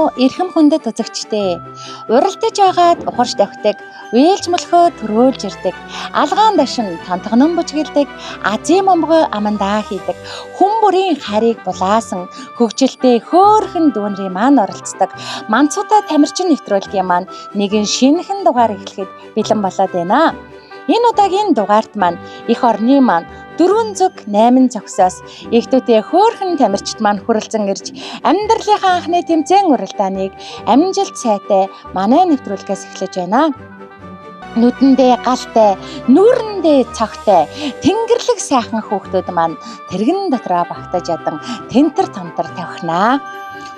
уу эрхэм хүндэт үзэгчдээ. Уралдаж байгаад ухарч давхдаг, вээлж мөлхөө төрөөлж ирдэг, алгаан дашин тонтгонон бүжгэлдэг, азийн момгой амандаа хийдэг, хүн бүрийн харийг булаасан, хөгжилтэй хөөрхөн дүүнрийн маань оролцдог, манцуутай тамирчин нэвтрүүлгийн маань нэгэн шинэхэн дугаар эхлэхэд бэлэн болоод байна. Энэ удаагийн дугаарт маань эх орны маань 4 зүг 8 зогсоос ихтүүтэй хөөрхөн тамирчид маань хүрэлцэн ирж амьдралынхаа анхны тэмцээн уралдааныг амжилт сайтай манай нэвтрүүлгээс эхлэж байна. Нүдэндээ галтай, нүүрэндээ цогтой, тэнгэрлэг сайхан хүүхдүүд маань тэргэн дотроо багтаж ядан тентэр томтор тавхнаа.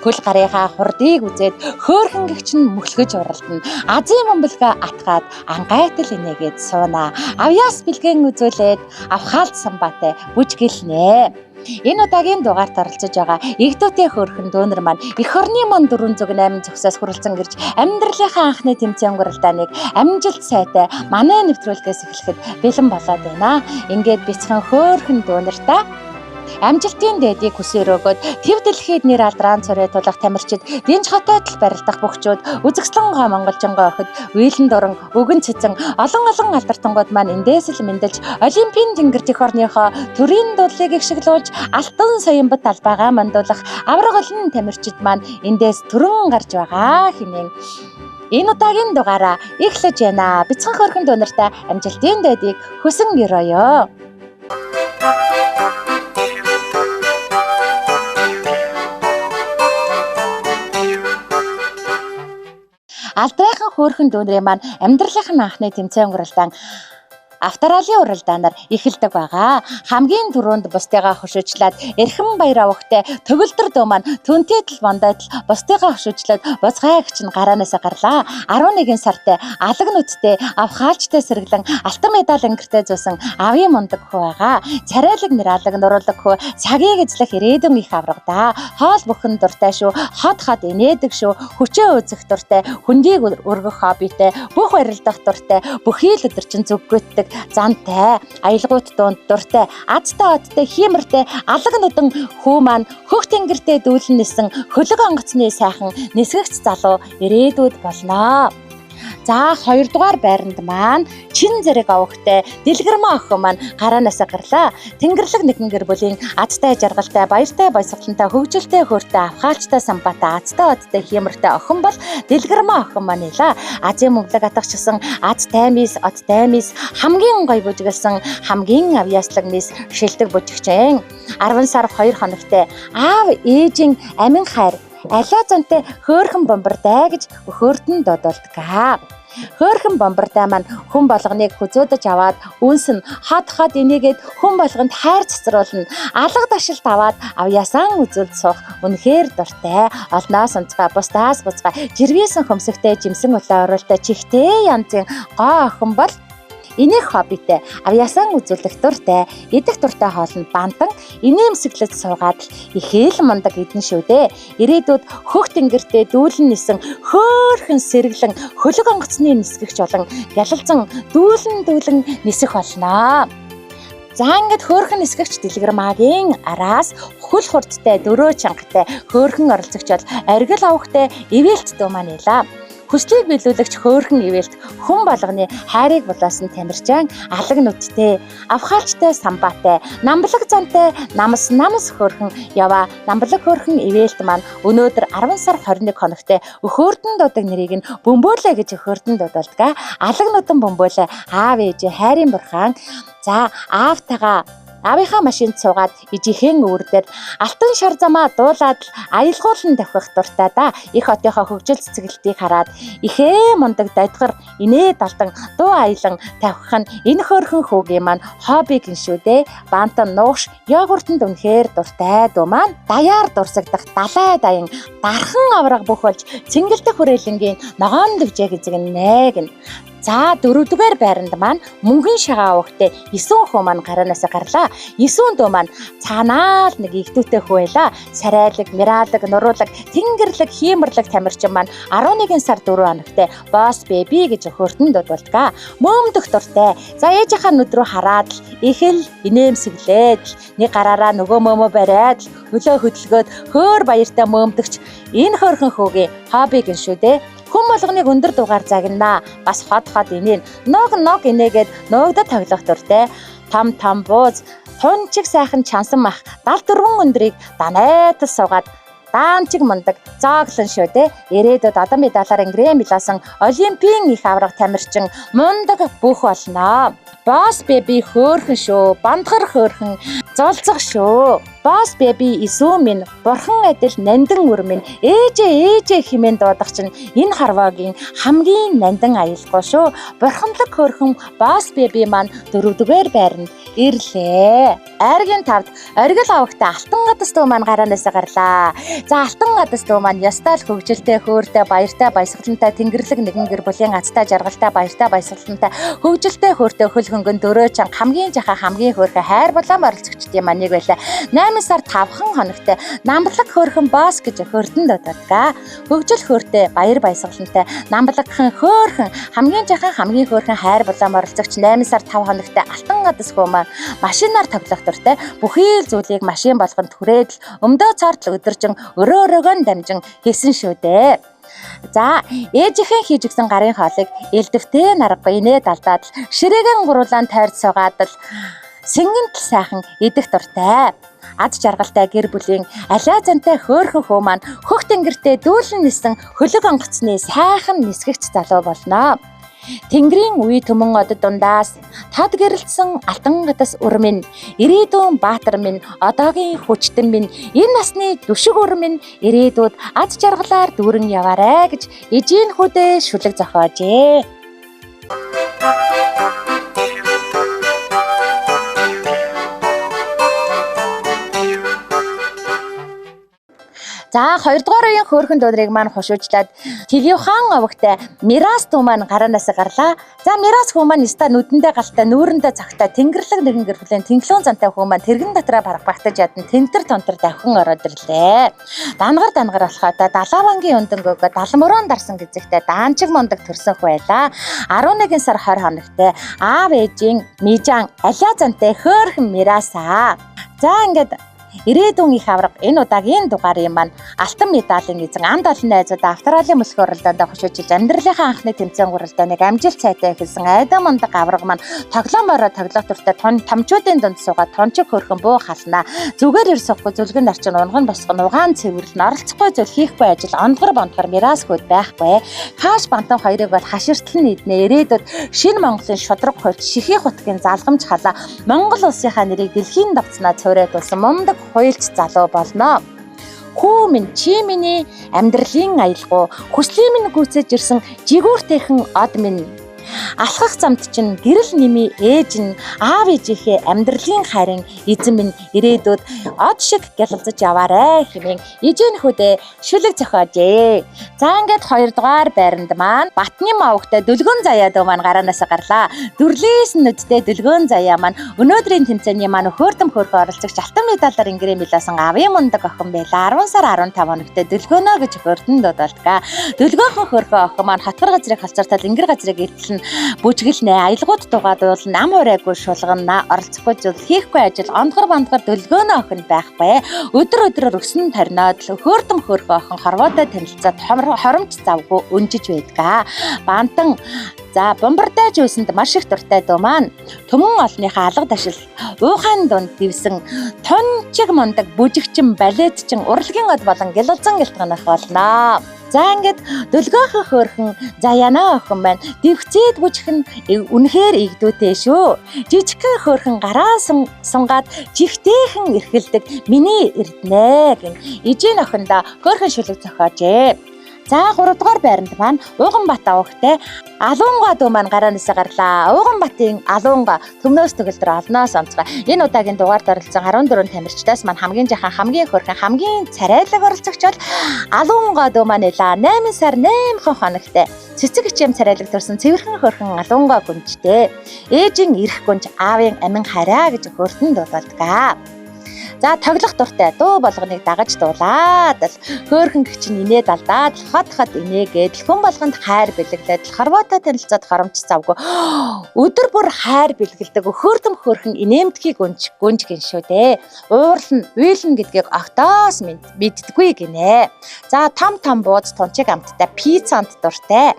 Хөл гарынхаа хурдыг үзээд хөөрхөн гэгч нь мөглөж уралдана. Азийн момболгоо атгаад ангайтал инээгээд суунаа. Авьяас бэлгэн үзүүлээд авхаалт самбаатай бүжгэлнэ. Энэ удаагийн дугаарт оролцож байгаа игдүүтэй хөөрхөн дүүнер маань эх орны маань 4 зүг 8 зогсоос хүрэлцэн ирж амьдралынхаа анхны тэмцээн уралдааныг амжилт сайтай манай нэвтрүүлгээс эхлэхэд бэлэн болоод байна. Ингээд бяцхан хөөрхөн дүүнертаа амжилтын дээдийг хүсээр өгөөд төв дэлхийд нэр алдран цорой тулах тамирчид, дэнж хотод барилдах бөхчүүд, үзэгслэн гоо монголжингоо охид, вийлэн дуран, өгөн цэцэн, олон алдартангууд маань эндээс л мэндэлж, Олимпийн тэнгэр эх орныхоо төрийн дуудлыг ихшиглүүлж, алтан соёмбот албагаа мандуулах авраг олон тамирчид маань эндээс төрөн гарч байгаа хэмээн энэ удаагийн дугаараа эхлэж байна. Бяцхан хөөрхөн дүүнертэй амжилтын дээдийг хүсэн өрөөё. Алдрайхан хөөрхөн дүүнрийн маань амьдралынхаа анхны тэмцээн уралдаан авторалын уралдаанаар эхэлдэг байгаа. Хамгийн түрүүнд бусдыгаа хөшөөжлээд эрхэм баяр авахтай төгөлдөр дөө маань түнтэйдл бондойдл бусдыгаа хөшөөжлээд буцгаа гэгч нь гараанаас гарлаа. 11 сартай алаг нүдтэй авхаалчтай сэргэлэн алтан медаль ангиртай зуусан авийн мундаг хөө байгаа. Царайлаг нэралаг нуруулаг хөө цагийг эзлэх ирээдүйн их аврагдаа. Хоол бүхэн дуртай шүү. Хот инээдэг шүү. Хүчээ үзэх дуртай, хүндийг өргөх хоббитэй, бүх барилдах дуртай, бүхий л өдөрчин зүггүйтдэг, зантай, аялгуут дунд дуртай, азтай одтой, хиймэртэй, алаг нүдэн хүү маань хөх тэнгэртэй дүүлэн нисэн хөлөг онгоцны сайхан нисгэгч залуу ирээдүйд болноо. За 2 дугаар байранд маань чин зэрэг авахтай дэлгэрмаа охин маань гараанаас гарлаа. Тэнгэрлэг нэгэн гэр бүлийн азтай жаргалтай, баяртай, баясгалантай, хөгжилтэй, хөөртэй, авхаалчтай, самбаатай, азтай одтой, хиймэртэй охин бол дэлгэрмаа охин маань нэлээ. Азийн мөнгөлөг атгачсан азтай мис, одтай мис, хамгийн гоё бүжгэлсэн, хамгийн авьяаслаг мис шилдэг бүжигчэн. 10 сар 2 хоногтой аав ээжийн амин хайр алаа зантай хөөрхөн бомбардай гэж өхөөртөн додолдог. Хөөрхөн бомбардай маань хүн болгоныг хүзүүдэж аваад үнс нь хад энийгээд хүн болгонд хайр цэцруулна. Алга дашилт аваад авьяасан үзүүлд суух үнэхээр дуртай. Олноос онцгой бусдаас буцгаа жиргээсэн хөмсөгтэй жимсэн улаан оруултай чихтэй янзын гоо охин бол энийх хоббитэй авьяасан үзүүлэх дуртай, идэх дуртай хоол нь бантан инээмсэглэж суугаад ихээл мундаг идэн шүү дээ. Ирээдүйд хөх тэнгэртэй дүүлэн нисэн хөөрхөн сэргэлэн хөлөг онгоцны нисгэгч болон гялалзан дүүлэн нисэх болноо. За ингээд хөөрхөн нисгэгч дэлгэрмаагийн араас хөл хурдтай 4 чангатай хөөрхөн оролцогч бол аргил авахтай ивэлт дөө маань илаа. Хүслийг биелүүлэгч хөөрхөн ивэлт хүн болгоны хайрыг булаасан тамирчин алаг нүдтэй, авхаалчтай, самбаатай, намблаг зантай, намс хөөрхөн яваа. Намблаг хөөрхөн ивэлт маань өнөөдөр 10 сар 21 хоногтой өхөөртөн дудаг нэрийг нь бөмбөөлөө гэж өхөөртөн дуудалдаг. Алаг нүдэн бөмбөөлөө аав ээж хайрын бурхан. За аавынхаа машинд суугаад ижихэн өвөрдөр алтан шар замаа дуулаад аялгуулан давхих дуртай да. Их хотынхоо хөгжил цэцгэлтийг хараад ихээ мундаг дайдгар инээ далдан дуу аялан тавхих нь энэ хөөрхөн хүүгийн маань хобби гин шүү дээ. Бантан нуугш йогуртанд үнэхээр дуртай дуу маань даяар дурсагдах далай даян дархан авраг бүх болж цэнгэлдэх хүрээлэнгийн ногоон дэвжээ гизгэнэ гин. За 4 дугаар байранд маань мөнгөн шагаа авахтай 9 хүү маань гараанаас гарлаа. 9 дөө маань цаанаа л нэг игдүүтэй хүү байла. Сарайлаг, миралаг, нуруулаг, тэнгэрлэг, хиймэрлэг тамирчин маань 11 сар 4 хоногтой Boss Baby гэж өхөөртөн дууддаг. Мөөмдөх дуртай. За ээжийнхаа нүд рүү хараад их л инээмсэглээд нэг гараараа нөгөө мөөмөө бариад хөлөө хөдөлгөөд хөөр баяртай мөөмдөгч Энэ хөөрхөн хүүгийн хобби гин шүү дээ. Хүн болгоныг өндөр дугаар загнаа. Бас хот инeen. Ног инээгээд нөөгдөд тоглох дуртай. Том бууз, тунчиг сайхан чансан мах 74 өндрийг данайтал суугаад даанчиг мундаг зооглон шүү дээ. Ирээдүйд одоо медалаар грэмми ласан олимпийн их авраг тамирчин мундаг бүх болно. Boss baby хөөрхөн шүү. Бандгар хөөрхөн золцох шүү. Boss baby эсүү минь бурхан адил нандин үр минь ээжээ хэмээн дуудах чинь энэ харваагийн хамгийн нандин аялгүй шүү. Бурханлаг хөөрхөн Boss baby маань 4-р байранд ирлээ. Айргийн 5-д оргил авагтай алтан гадас дүү маань гараанаас гарлаа. За алтан гадас дүү маань ястаа л хөгжилтэй хөөртэй баяртай баясгалантай тэнгэрлэг нэгэн гэр бүлийн азтай жаргалтай баяртай баясгалантай хөгжилтэй хөөртэй хөл хөнгөн дөрөө чанга хамгийн жаха хамгийн хөөрхөн хайр булаан оролцогчдын маныг байлаа. 8 сар 5 хоногтой намблаг хөөрхөн Boss гэж хөртөнд дууддаг. Хөгжил хөөртэй баяр баясгалантай намблагхан хөөрхөн хамгийн жахан хамгийн хөөрхөн хайр булаан оролцогч 8 сар 5 хоногтой алтан гадас хөө маань машинаар тоглох дуртай. Бүхий л зүйлийг машин болгонд хүрээд өмдөө цаартал өдөржин өрөөгөө дамжин хийсэн шүү дээ. За ээжийнхэн хийж өгсөн гарын хоолыг элдвтэй наргагүй инээд алдаад ширээгэн гуруулаан тойрд суугаад л сэнгэнтэл сайхан идэх дуртай. Ад жаргалтай гэр бүлийн алиа зантай хөөрхөн хөө маань хөх тэнгэртээ дүүлэн нисэн хөлөг онгоцны сайхан нисгэгч залуу болно. Тэнгэрийн үе төмөн од дундаас тад гэрэлтсэн алтан гадас үр минь ирээдүйн баатар минь одоогийн хүчтэн минь энэ насны дүшиг үр минь ирээдүйд ад жаргалаар дүүрэн яваарэ гэж эжийн хүүдээ шүлэг зохиожээ. За 2 дугаар үеийн хөөрхөн дуудрыг маань хушуучлаад Телевхан овогтой Мирас дуу маань гараанаас гарлаа. За Мирас хүү маань ста нүдэндээ галтай нүүрэндээ цагтай тэнгэрлэг нэгэн гэр бүлийн тэнхлүүн зантай хүү маань тэргэн дотроо барагбагтаж ядан тентэр тонтор давхин ороод ирлээ. Дангар болохоо та Далавангийн өндөг өгөө далмөрөн дарсан гэзэгтэй даанчиг мундаг төрсөн хүү байлаа. 11 сар 20 хоногтой аав ээжийн Мижан алиа зантай хөөрхөн Мирасаа. За ингээд ирээдүйн их авраг энэ удаагийн дугаарын маань алтан медалийн эзэн амд олон найзуудаа Австралийн мөсгөө уралдаанд хушуужилж амьдралынхаа анхны тэмцээн уралдааныг амжилт сайтай эхэлсэн айдан мундаг авраг маань тоглоомороо тоглох дуртай томчуудын дунд суугаад тончиг хөрхөн буу халнаа. Зүгээр ир сухгүй зүлгэн нарчин унган босгон угаан цэвэрлэн оролцохгүй зүйл хийхгүй ажил ондгор бондгор Мирас хүүд байхгүй. Хааш бантан хоёрыг бол хаширтал нийтнэ ирээдүйд шинэ Монголын шудраг хуульч шихий хутгийн залгамж халаа Монгол улсынхаа нэрийг дэлхийн давцнаа цорайтуулсан мундаг хуульч залуу болно. Хүү минь чи миний амьдралын аялгаа хүслийн минь гүйцэж ирсэн жигүүртэйхэн од минь алхах замд чинь гэрэл ними ээж нь аав ээжийнхээ амьдралын хайрын эзэн минь ирээдүйд од шиг гялалзаж яваарэ хэмээн ээжийн хүүдээ шүлэг зохиожээ. За ингээд 2 дугаар байранд маань Батны мавагтай Дүлгөн Заяа дөө маань гараанаас гарлаа. Дүрлээс нүдтэй Дүлгөн Заяа маань өнөөдрийн тэмцээний маань хөөртөм хөөрхөн оролцогч алтан медалаар грэмми ласан авийн мундаг охин байлаа. 10 сар 15 хоногтой Дүлгөнөө гэж хөөртөнд дуудалдаг. Дүлгөөхөн хөөрхөн охин маань хатгар газрыг халцартал ингэр газрыг эдлэн бүжгэлнэ аялгууд дугаад бол нам хурайгүй шулгана оролцохгүй зүйл хийхгүй ажил ондгор бондгор Дүлгөөнөө охин байхгүй. Өдрөөр өснө тарнаад хөөртөм хөөрхөн охин хорвоотой танилцаад хоромж завгүй өнжиж байдаг. Бантан за бомбардаж үйсэнд маш их дуртай дөө маань төмөн олныхаа алга ташил уухайн дунд дивсэн тончиг мундаг бүжигчин балетчин урлагийн од болон гялалзан гэлтганах болно. За ингээд Дүлгөөхөн хөөрхөн Заяанаа охин маань дивцээд бүжихэн үнэхээр игдүүтэй шүү. Жижигхэн хөөрхөн гараа сунгаад жигтэйхэн эрхэлдэг миний эрдэнэ гэн ижийн охиндоо хөөрхөн шүлэг зохиожээ. За 3 дугаар байранд маань Уганбат авагтай Алуунгаа дөө маань гараанаас гарлаа. Уганбатын Алуунгаа төмнөөс төгөлдөр олноос онцгой. Энэ удаагийн дугаард оролцсон 14 тамирчдаас маань хамгийн жахан хамгийн хөөрхөн хамгийн царайлаг оролцогч бол Алуунгаа дөө маань элаа. 8 сар 8 хоногтой цэцэг ичэм царайлаг төрсэн цэвэрхэн хөөрхөн Алуунгаа гүнжтэй. Ээжийн эрх гүнж аавын амин хараа гэж хөөртөнд дуудалдаг. За тоглох дуртай дуу болгоныг дагаж дуулаад л хөөрхөн гэгчин инээд алдаад хот инээгээд хүн болгонд хайр бэлэглээд хорвоотой танилцаад хоромч завгүй өдөр бүр хайр бэлгэлдэг хөөрхөн инээмтгийг гүнж гин шүү дээ. Уурлан уйлна гэдгийг октоос мэддэггүй гинэ. За том бууз тунчиг амттай пиццанд дуртай.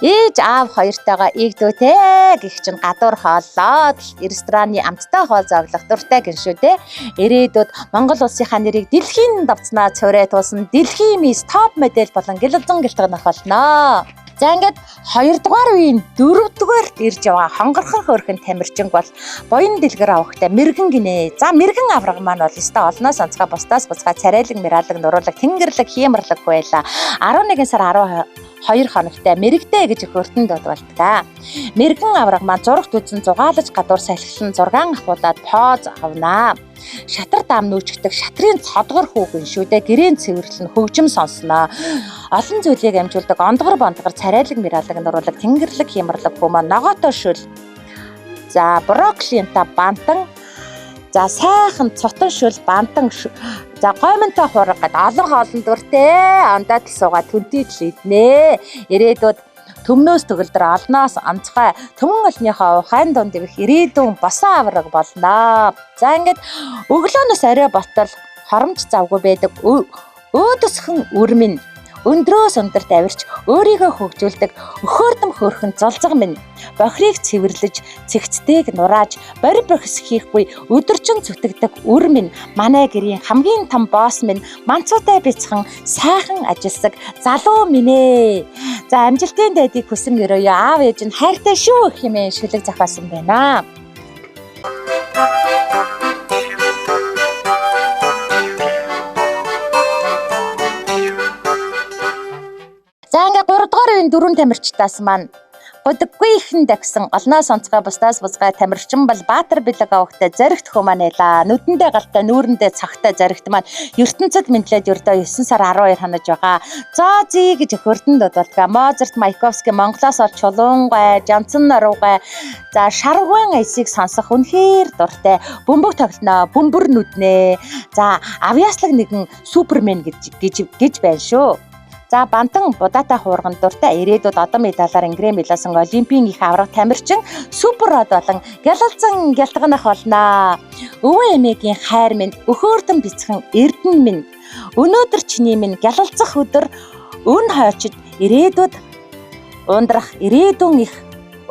Ээж аав хоёртойгоо игдүүтэй гэх чинь гадуур хооллоод рестораны амттай хоол зоглох дуртай гин шүү дээ. Ирээдүйд Монгол улсынхаа нэрийг дэлхийн давцнаа цорой туулсан дэлхийн мис топ модель болон гэлэлзэн гэлтгэнэх болно. За ингээд 2 дугаар үеийн 4 дугаарт ирж байгаа хонгорхон хөөрхөн тамирчин бол боён дэлгэр авахтай мэрэгэн гинэ. За мэрэгэн авраг маань бол өстой олноос онцгой бусдаас буцгаа царайлаг, мираалаг, нуруулаг, тэнгэрлэг, хиймэрлэг байла. 11 сар 12 хоногтой мэрэгтэй гэж хөртөнд бодволтгаа. Мэрэгэн авраг маань зурагт үзэн зугаалж гадуур салхилсан зургаан ахуулаад поз авнаа. Шатар даам нүүчгдэг шатрын цодгор хүүгэн шүү дээ. Гэрийн цэвэрлэн хөгжим сонсноо. Олон зүйлийг амжуулдаг ондгор бондгор царайлаг, мираалаг, нуруулаг, тэнгэрлэг, хиймэрлэг хүү маань ногоотой шүл. За брокколинта бантан. За сайхан цутан шүл бантан. За гоймонтой хураг гэд олон дуртай. Ондоод суугаад түнтийд л иднэ. Ирээдүйд төмнөөс төгөлдөр олноос онцгой төмөн олныхоо ухаан дунд дэвх ирээдүйн босон авраг болно. За ингээд өглөөнөөс орой ботол хоромч завгүй байдаг өөдөсхөн үрмэн өндрөөс өндөрт авирч өөрийгөө хөгжүүлдэг өхөөрдөм хөөрхөн золзог минь бохирыг цэвэрлэж цэгцтэйг нурааж бори бохис хийхгүй өдөржин зүтгэдэг үр минь манай гэрийн хамгийн том босс минь манцуутай бяцхан сайхан ажилсаг залуу минь ээ. За амжилтын дайдыг хүсэн өрөөё аав ээж нь хайртай шүү хэмээн шүлэг захиасан байна. За ингээ 3 дугаар үеийн 4 тамирчдаас маань годаггүй ихэн дагсан олноос онцгой бусдаас бузгай тамирчин бол Баатар бэлэг авахтай зоригт хүманэла. Нүдэндээ галтай нүүрэндээ цагтай зоригт маань ертөнцид мэдлээд ердөө 9 сар 12 хонож байгаа. Зоози гэж хөрдөнд бодолтга Мозарт, Маяковский Монголоос олж чулуунгай, Жанцан норуугай. За шаргуун аясыг сонсох үнэхээр дуртай. Бөмбөг тоглоно, бөмбөр нүднэ. За авьяаслаг нэгэн супермен гэж байна шүү. За бантан будаатай хуурган дуртай ирээдүйд одон медалаар ингрэм билсэн олимпийн их авраг тамирчин супер род болон гялалзан гялтганах болно. Өвөө эмээгийн хайр минь өхөөрдөн бяцхан эрдэн минь өнөөдөр чиний минь гялалзах өдөр өн хойчид ирээдүйд ундрах ирээдүйн их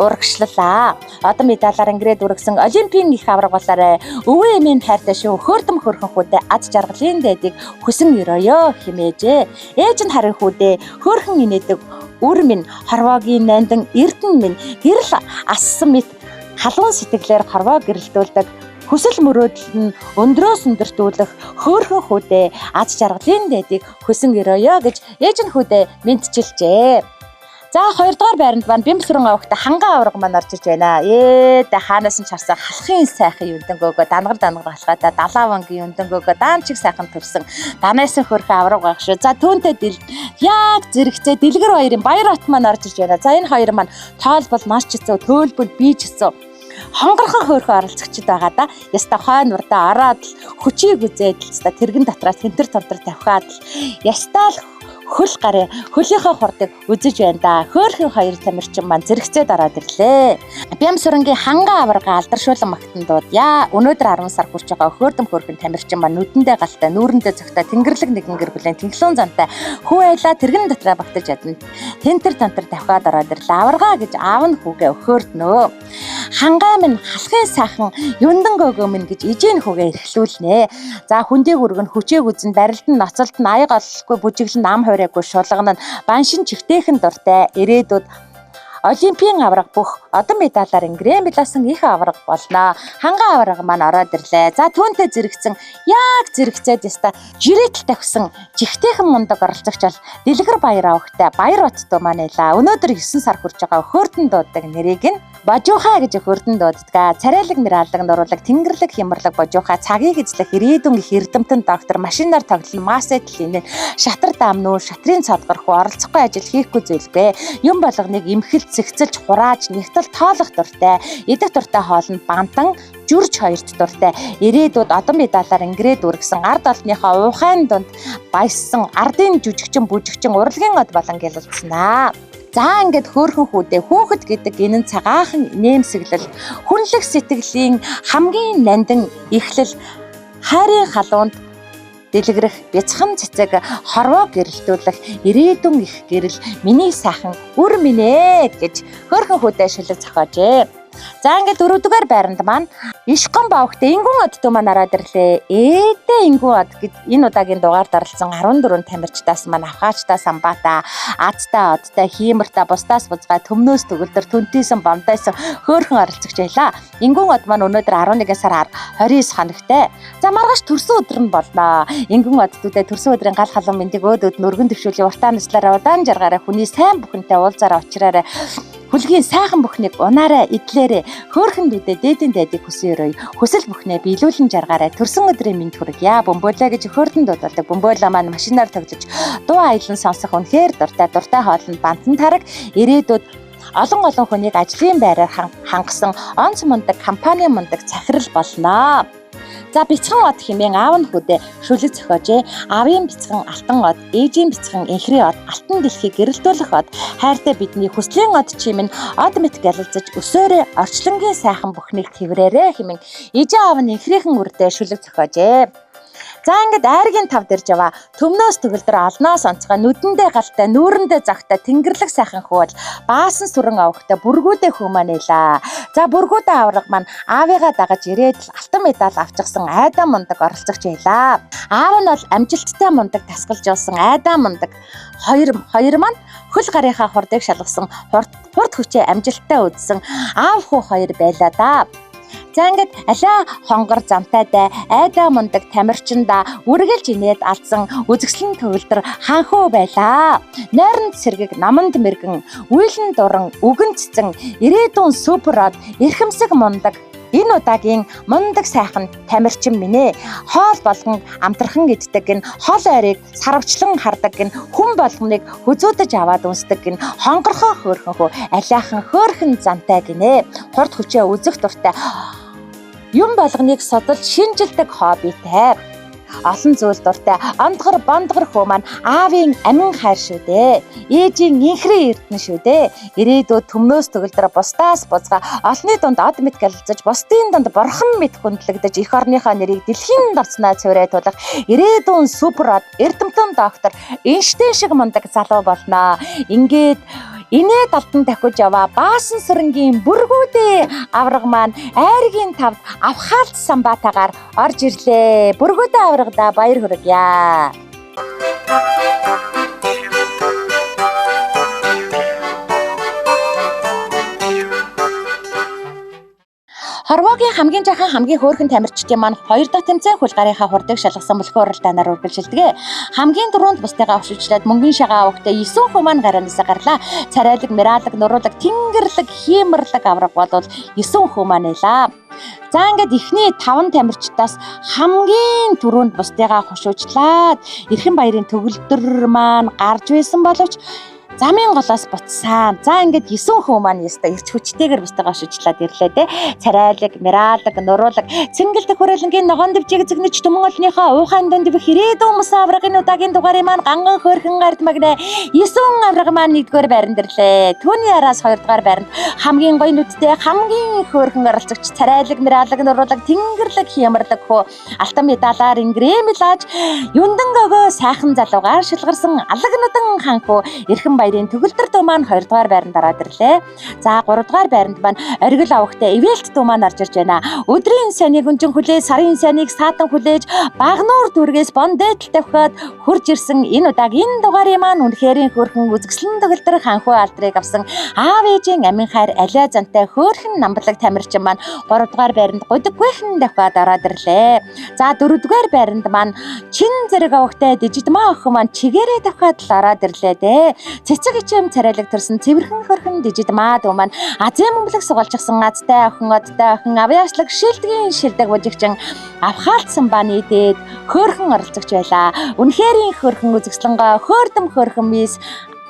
урагшлалаа. Одон медалаар ингрэд үргэсэн олимпийн их авраг болоорой. Өвөө эмийн хайртай шүү хөөрдөм хөрхөн хүүтэй аз жаргалын дайдыг хүсэн өрөөё хэмээжээ. Ээж нь харин хүүтэй хөөрхөн инээдэг үр минь хорвоогийн нандан эрдэн минь гэрэл ассан мэт халуун сэтгэлээр хорвоо гэрэлтүүлдэг. Хүсэл мөрөөдөл нь өндрөөс өндөртүүлэх хөөрхөн хүүтэй аз жаргалын дайдыг хүсэн өрөөё гэж ээж нь хүүтэй мэдчилжээ. За 2 дугаар байранд маань Бямбсүрэн авахта ханган авраг маань орж иж байна. Тэ хаанаас нь чарсан халахын сайхан юндэнгөөгөө дангар халахаата далаавангийн юндэнгөөгөө даанчиг сайхан төрсөн данайсан хөрхөн авраг байх шүү. За түүнтэй яг зэрэгцээ дэлгэр баярын баяр хот маань орж иж байна. За энэ хоёр маань тоолбол маш чицүү, төөлбөл бие чицүү хонгорхон хөөрхөн оролцогчд байгаа да. Яста хойно урдаа ороод хүчийг үзээд л тэргэн дотроо тентэр тонтор тавхаад ястаа хөл гараа хөлийнхөө хурдыг үзэж байна да. Хөөрхөн хоёр тамирчин маань зэрэгцээд ороод ирлээ. Бямбсүрэнгийн ханган аварга алдаршуулан магтандууд өнөөдөр 10 сар хүрч байгаа хөөрдөм хөөрхөн тамирчин маань нүдэндээ галтай нүүрэндээ цогтой тэнгэрлэг нэгэн гэр бүлийн тэнхлүүн зантай хүү айлаа тэргэн дотроо багтаж ядна. Тентэр тантар тавхаад ороод ирлээ. Аварга гэж аав нь хүүгээ өхөөрднөө. Хангай минь халахын сайхан юндан гөөгөө минь гэж ижийн хүүгээ эрхлүүлнэ. За хүндийг өргөн хүчээг үзэн дарилдан ноцолд нь аяг олохгүй бүжиглэн ам хойроогүй шулган нь баншин чихтэйхэн дуртай ирээдүйд олимпийн авраг бүх одон медалаар ингрэм билсэн их авраг болно. Ханган авраг маань ороод ирлээ. За түүнтэй зэрэгцэн яг зэрэгцээд яста жирэтл тавьсан чихтэйхэн мундаг оролцогч бол Дэлгэр баяр авахтай баяр баттуу маань эла. Өнөөдөр 9 сар хүрч байгаа хөөрдөн дууддаг нэрийг нь Божуухай гэж хөөрдөн дууддаг. Царайлаг мираалаг нуруулаг тэнгэрлэг хямрлаг божуухай цагийг эзлэх ирээдүйн их эрдэмтэн доктор машинаар тоглон масэтлин шатар даам нүүр шатрын цодгор хуу оролцохгүй ажил хийхгүй зүйлгүй. Юм болгоныг эмхэл цэгцэлж хурааж нэгтэл тоолох дуртай. Идэх дуртай хоол нь бантан, жүрж хоёрт дуртай. Ирээдүйд одон медалаар ингэрээд үргэсэн ард олонныхоо ухаан дунд баяссан ардын жүжигчин бүжигчин урлагийн од болон гялалцсанаа. За ингээд хөөрхөн хүүдээ хүүхэд гэдэг энэ цагаахан нэмсэглэл хүнлэх сэтгэлийн хамгийн нандин эхлэл хайрын халуунд дэлгэрэх бяцхан цэцэг хорвоо гэрэлтүүлэх ирээдүйн их гэрэл миний сайхан үр минь гэж хөөрхөн хүүдээ шүлэг зохиожээ. За ингээд дөрөвдүгээр байранд маань Ишгон бавхтай Ингүн одтой маань ороод ирлээ. Ээдээ Ингүн од гэд энэ удаагийн дугаар дарлсан 14 тамирчдаас маань авхаачтай самбаата, азтай одтой, хиймэртэй, бусдаас бузгай, төмнөөс төгөлдөр, түнтийсэн, бамдайсан хөөрхөн оролцогч байлаа. Ингүн од маань өнөөдөр 11 сар 29 хоногтой. За маргааш төрсөн өдөр нь болноо. Ингүн оддуудаа төрсөн өдрийн гал халуун мэндийг өөдөөд өргөн төвшүүлийн уртаа нислаараа удаан жаргаараа хүний сайн бүхэнтэй уулзаараа уучраараа хүлгийн сайхан бүхнийг унаараа идлээрээ хөөрхөн дүүдээ дээдийн дайдыг хүсээрэй. Хүсэл бүхнээ биелүүлэн жаргаараа төрсөн өдрийн мэнд хүргье. Бөмбөөлөө гэж хөөртөн дуудалдаг. Бөмбөөлөө маань машинаар тоглож дуу аялан сонсох үнэхээр дуртай хоолнд бантан тараг ирээдүйд олон хүнийг ажлын байраар хангасан онц мундаг компани мундаг захирал болноо. За бяцхан од хэмээн аав нь хүүдээ шүлэг зохиожээ. Аавын бяцхан алтан од, ээжийн бяцхан энхрийн од, алтан дэлхийг гэрэлтүүлэх од, хайртай бидний хүслийн од чимэн од мэт гялалзаж өсөөрөө орчлонгийн сайхан бүхнийг тэврээрээ хэмээн ээжээ аав нь энхрийнхэн үрдээ шүлэг зохиожээ. За ингээд айргийн тав дэрж яваа. Төмнөөс төгөлдөр олноос онцгой нүдэндээ галтай, нүүрэндээ загтай тэнгэрлэг сайхан хөвөл баасан сүрэн авахтай бүргүүдээ хүмэнэлаа. За бүргүүдээ авраг маань аавыгаа дагаж ирээд алтан медаль авчихсан айдаа мундаг оролцогч байлаа. Аав нь бол амжилттай мундаг тасгалж явсан айдаа мундаг хоёр маань хөл гарынхаа хурдыг шалгасан хурд хүчээ амжилттай үзсэн аав хүү хоёр байлаа да. За ингээд алиа хонгор замтайдаа айдаа мундаг тамирчиндаа үргэлж инээд алдсан үзэгслэн төвлөр хаанхуу байлаа. Нойронд сэргэг наманд мэргэн үйлэн дуран үгэн цэцэн ирээдүйн суперод эрхэмсэг мундаг энэ удаагийн мундаг сайхан тамирчин минь ээ. Хоол болгон амтрхан иддэг гин, хол ойрыг сарвчлан хардаг гин, хүн болгоныг хүзүүдэж аваад үнсдэг гин, хонгорхоо хөөрхөн хөө алиахан хөөрхөн замтай гинэ. Хурд хүчээ үзэх дуртай юм болгоныг судалж шинжилдэг хоббитэй. Олон зүйл дуртай ондгор бондгор хөө маань аавын амин хайр шүү дээ. Ээжийн инхрийн эрдэнэ шүү дээ. Ирээдүйд төмнөөс төгөлдөр бусдаас бузгаа олны дунд од мэт галзаж, бусдын дунд борхон мэт хүндлэгдэж эх орныхоо нэрийг дэлхийн давцнаа цорой тулах ирээдүйн суперод эрдэмтэн доктор Эйнштейн шиг мундаг залуу болноо. Ингээд инээд алтан дахиж яваа баасан сүрэнгийн бүргүүдээ авраг маань айргийн тавд авхаалт самбаатаагаар орж ирлээ. Бүргүүдээ аврагда баяр хүргье. Хорвоогийн хамгийн жахан хамгийн хөөрхөн тамирчдын маань 2 дахь тэмцээн хөл гарынхаа хурдыг шалгасан бэлхэн уралдаанаар үргэлжилдэг. Хамгийн дөрөнд бусдыгаа авшигчлаад мөнгөн шагаа авахтай 9 хүн маань гараанаас гарлаа. Царайлаг, мираалаг, нуруулаг, тэнгэрлэг, хиймэрлэг авраг болвол 9 хүн маань байлаа. За ингээд эхний 5 тамирчдаас хамгийн түрүүнд бусдыгаа хушуучлаад Эрхэн баярын төгөлдөр маань гарч байсан боловч замын голоос буцсан. За ингээд 9 хүн маань яста ирч хүчтэйгээр бустайгаа шүжлээд ирлээ те. Царайлаг, мираалаг, нуруулаг, цэнгэлдэх хүрээлэнгийн ногоон дэвжиг зэгнэж түмэн олныхоо уухайн дунд дэх ирээдүйн мус аврагын удаагийн дугаарыг маань ганган хөөрхөн ард магнаа 9 авраг маань 1-р байранд ирлээ. Түүний араас 2-р байранд хамгийн гоё нүдтэй хамгийн хөөрхөн оролцогч царайлаг, мираалаг, нуруулаг, тэнгэрлэг, хиймэрлэг хөө алтан медалаар ингрэмэлж юндан өгөө сайхан залуугаар шилгарсан алаг нудан ханхуу Эрхэн баярын төгөлдөр дуу маань 2-р байранд ороод ирлээ. За 3-р байранд маань оргил авахтай Ивэлт дуу маань орж ирж байна. Өдрийн сайныг өнжин хүлээж, сарын сайныг саатан хүлээж, багнуур дүргээс бондэтл тавхиад хурж ирсэн энэ удаагийн дугаарыг маань үнэхэрийн хөөрхөн үзэгслэн төгөлдөр ханхуу алдрыг авсан аав ээжийн амин хайр алиа зантай хөөрхөн намблаг тамирчин маань 3-р байранд гудаггүйхэн давхиад ороод ирлээ. За 4-р байранд маань чин зэрэг авахтай дижидмаа охин маань чигээрээ давхиад л ороод ирлээ дээ. Цэцэг ичэм царайлаг төрсөн цэвэрхэн хөрхөн дижидмаа дуу маань азийн мөмлөг сугалжсан азтай охин одтой охин авьяаслаг шилдгийн шилдэг бужигчин авхаалтсан ба нийтэд хөөрхөн оролцогч байлаа. Үнэхэрийн хөөрхөн үзэгслэнгөө хөөрдөм хөөрхөн мис